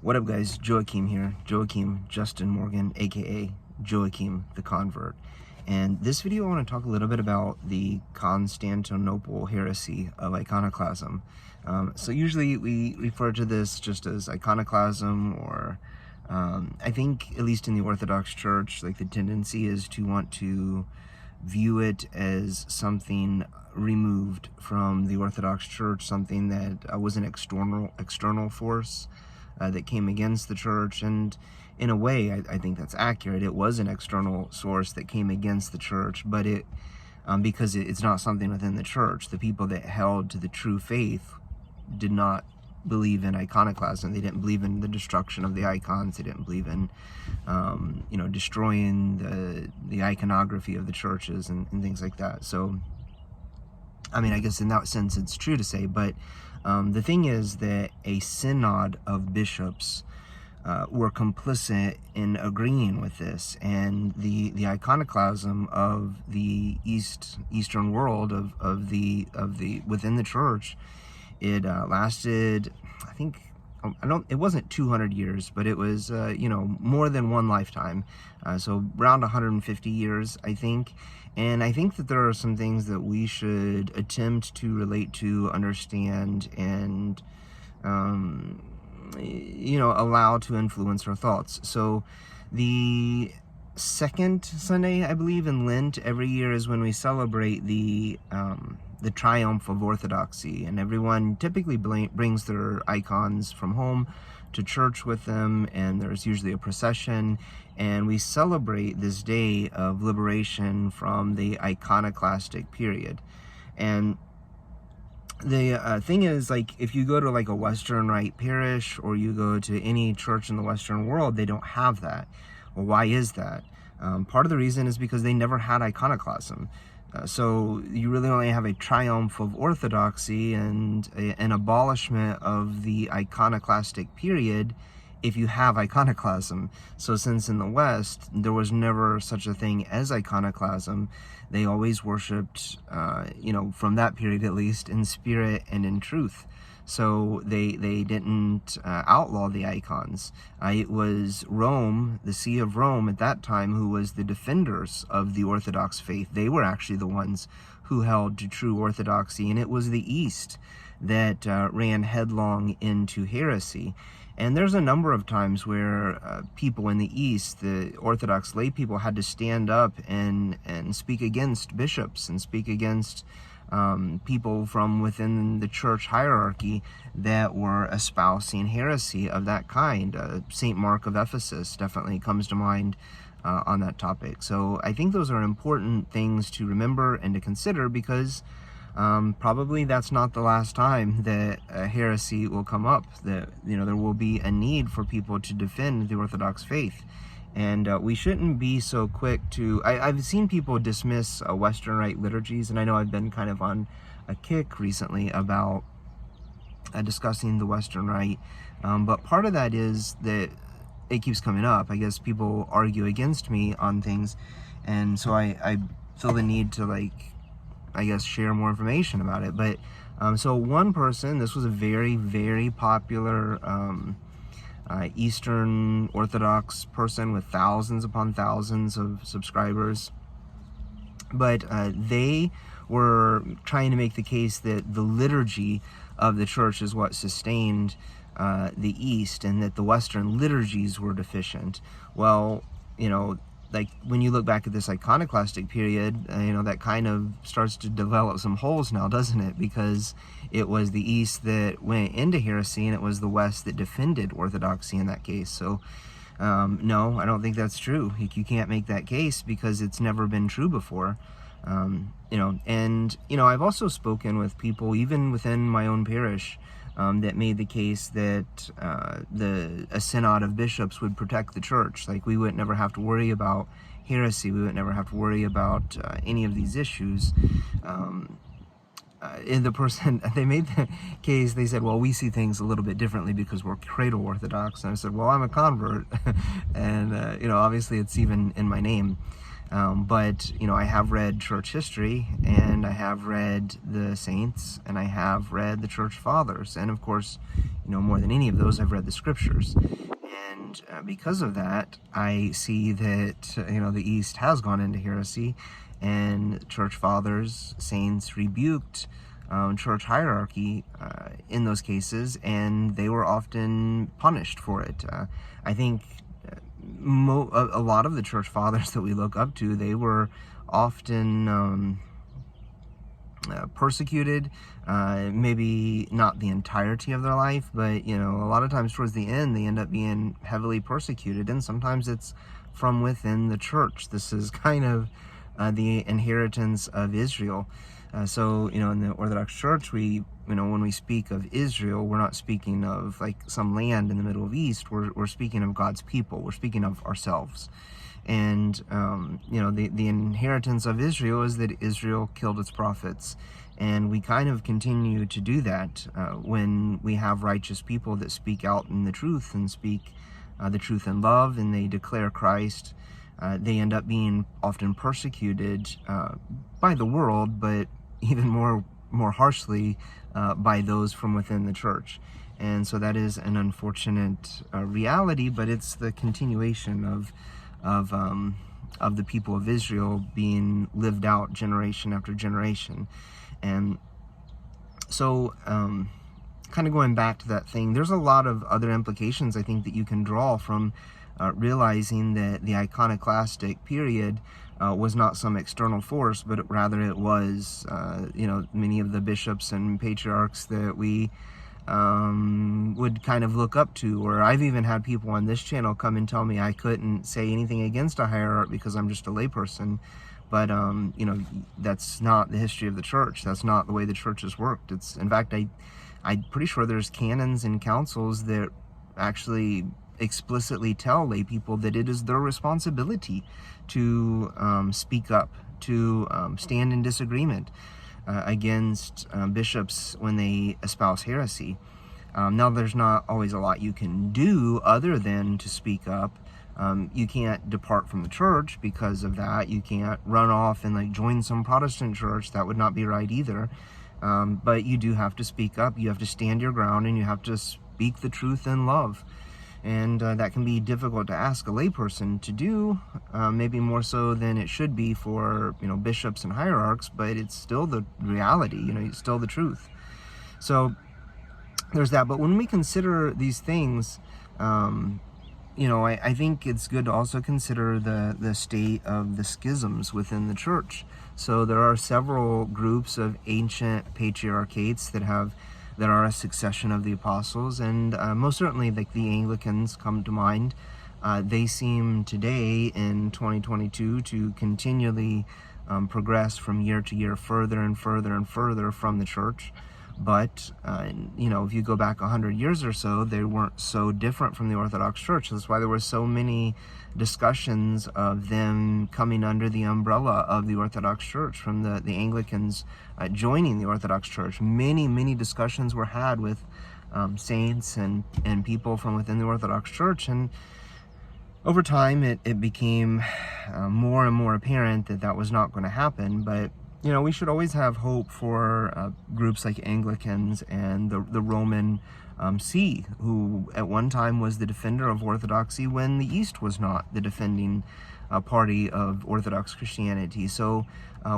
What up, guys? Joachim here. Joachim Justin Morgan, aka Joachim the Convert. And this video I want to talk a little bit about the Constantinople heresy of iconoclasm. So usually we refer to this just as iconoclasm, or I think, at least in the Orthodox Church, like the tendency is to want to view it as something removed from the Orthodox Church, something that was an external force that came against the church. And in a way, I think that's accurate. It was an external source that came against the church, but because it's not something within the church. The people that held to the true faith did not believe in iconoclasm. They didn't believe in the destruction of the icons. They didn't believe in destroying the iconography of the churches and things like that. So I mean, I guess in that sense it's true to say, but the thing is that a synod of bishops were complicit in agreeing with this, and the iconoclasm of the Eastern world of the within the church, it lasted, I think, it wasn't 200 years, but it was more than one lifetime, so around 150 years, I think. And I think that there are some things that we should attempt to relate to, understand, and allow to influence our thoughts. So the second Sunday, I believe, in Lent every year is when we celebrate the triumph of orthodoxy, and everyone typically brings their icons from home to church with them, and there's usually a procession, and we celebrate this day of liberation from the iconoclastic period. And the thing is, like, if you go to like a Western Rite parish, or you go to any church in the Western world, they don't have that. Well, why is that? Part of the reason is because they never had iconoclasm. So you really only have a triumph of orthodoxy and an abolishment of the iconoclastic period if you have iconoclasm. So since in the West there was never such a thing as iconoclasm, they always worshipped, from that period at least, in spirit and in truth. So they didn't outlaw the icons. It was Rome, the See of Rome at that time, who was the defenders of the Orthodox faith. They were actually the ones who held to true orthodoxy, and it was the East that ran headlong into heresy. And there's a number of times where people in the East, the Orthodox lay people, had to stand up and speak against bishops and speak against people from within the church hierarchy that were espousing heresy of that kind. St. Mark of Ephesus definitely comes to mind on that topic. So I think those are important things to remember and to consider, because probably that's not the last time that heresy will come up, that there will be a need for people to defend the Orthodox faith. And we shouldn't be so quick to... I've seen people dismiss Western Rite liturgies, and I know I've been kind of on a kick recently about discussing the Western Rite, but part of that is that it keeps coming up. I guess people argue against me on things, and so I feel the need to, share more information about it. But so one person, this was a very, very popular Eastern Orthodox person with thousands upon thousands of subscribers, but they were trying to make the case that the liturgy of the church is what sustained the East, and that the Western liturgies were deficient. Well, like, when you look back at this iconoclastic period, that kind of starts to develop some holes now, doesn't it? Because it was the East that went into heresy, and it was the West that defended orthodoxy in that case. So, no, I don't think that's true. You can't make that case, because it's never been true before. I've also spoken with people, even within my own parish, that made the case that a synod of bishops would protect the church. Like, we would never have to worry about heresy. We would never have to worry about any of these issues. And the person, they made the case, they said, well, we see things a little bit differently because we're cradle Orthodox. And I said, well, I'm a convert. And, obviously it's even in my name. But, I have read church history, and I have read the saints, and I have read the church fathers. And of course, more than any of those, I've read the scriptures. And because of that, I see that, the East has gone into heresy, and church fathers, saints rebuked church hierarchy in those cases, and they were often punished for it. I think a lot of the church fathers that we look up to, they were often persecuted, maybe not the entirety of their life, but a lot of times towards the end they end up being heavily persecuted, and sometimes it's from within the church. This is kind of the inheritance of Israel. So in the Orthodox Church, when we speak of Israel, we're not speaking of like some land in the Middle of East. We're speaking of God's people. We're speaking of ourselves. And the inheritance of Israel is that Israel killed its prophets, and we kind of continue to do that when we have righteous people that speak out in the truth and speak the truth in love, and they declare Christ. They end up being often persecuted by the world, but even more harshly by those from within the church. And so that is an unfortunate reality, but it's the continuation of the people of Israel being lived out generation after generation. And so kind of going back to that thing, there's a lot of other implications I think that you can draw from realizing that the iconoclastic period was not some external force, but rather it was many of the bishops and patriarchs that we would kind of look up to. Or I've even had people on this channel come and tell me I couldn't say anything against a hierarch because I'm just a layperson. But that's not the history of the church. That's not the way the church has worked. It's, in fact, I'm pretty sure there's canons and councils that actually explicitly tell lay people that it is their responsibility to speak up, to stand in disagreement against bishops when they espouse heresy. Now, there's not always a lot you can do other than to speak up. You can't depart from the church because of that. You can't run off and like join some Protestant church. That would not be right either. But you do have to speak up. You have to stand your ground, and you have to speak the truth in love. And that can be difficult to ask a layperson to do, maybe more so than it should be for bishops and hierarchs, but it's still the reality, it's still the truth. So there's that. But when we consider these things, I think it's good to also consider the state of the schisms within the church. So there are several groups of ancient patriarchates that are a succession of the apostles, and most certainly like the Anglicans come to mind. They seem today in 2022 to continually progress from year to year further and further and further from the church. But, if you go back 100 years or so, they weren't so different from the Orthodox Church. That's why there were so many discussions of them coming under the umbrella of the Orthodox Church, from the Anglicans joining the Orthodox Church. Many, many discussions were had with saints and people from within the Orthodox Church. And over time, it became more and more apparent that was not going to happen. But we should always have hope for groups like Anglicans and the Roman See, who at one time was the defender of Orthodoxy when the East was not the defending party of Orthodox Christianity. So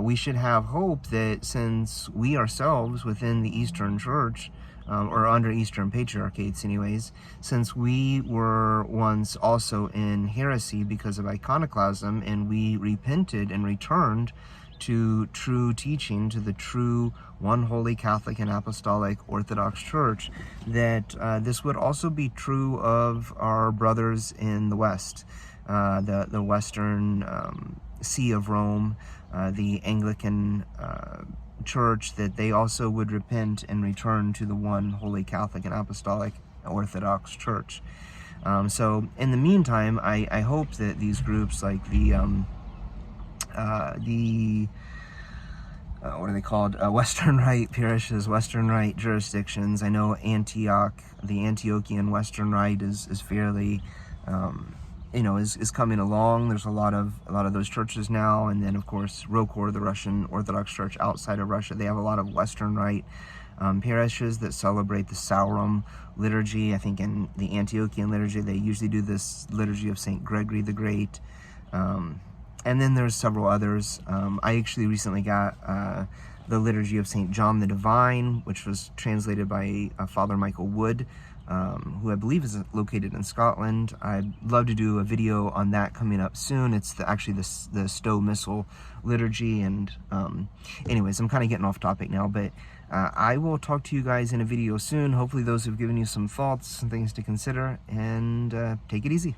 we should have hope that since we ourselves within the Eastern Church, or under Eastern Patriarchates anyways, since we were once also in heresy because of iconoclasm, and we repented and returned to true teaching, to the true one holy Catholic and Apostolic Orthodox Church, that this would also be true of our brothers in the West, the Western See of Rome, the Anglican Church, that they also would repent and return to the one holy Catholic and Apostolic Orthodox Church. So in the meantime, I hope that these groups like what are they called? Western Rite parishes, Western Rite jurisdictions. I know Antioch, the Antiochian Western Rite is fairly is coming along. There's a lot of those churches now, and then of course Rokor, the Russian Orthodox Church outside of Russia, they have a lot of Western Rite parishes that celebrate the Saurum liturgy. I think in the Antiochian liturgy they usually do this liturgy of Saint Gregory the Great, and then there's several others. I actually recently got the liturgy of Saint John the Divine, which was translated by Father Michael Wood, who I believe is located in Scotland. I'd love to do a video on that coming up soon. It's actually the Stowe Missal liturgy. And anyways, I'm kind of getting off topic now, but I will talk to you guys in a video soon. Hopefully those have given you some thoughts and things to consider, and take it easy.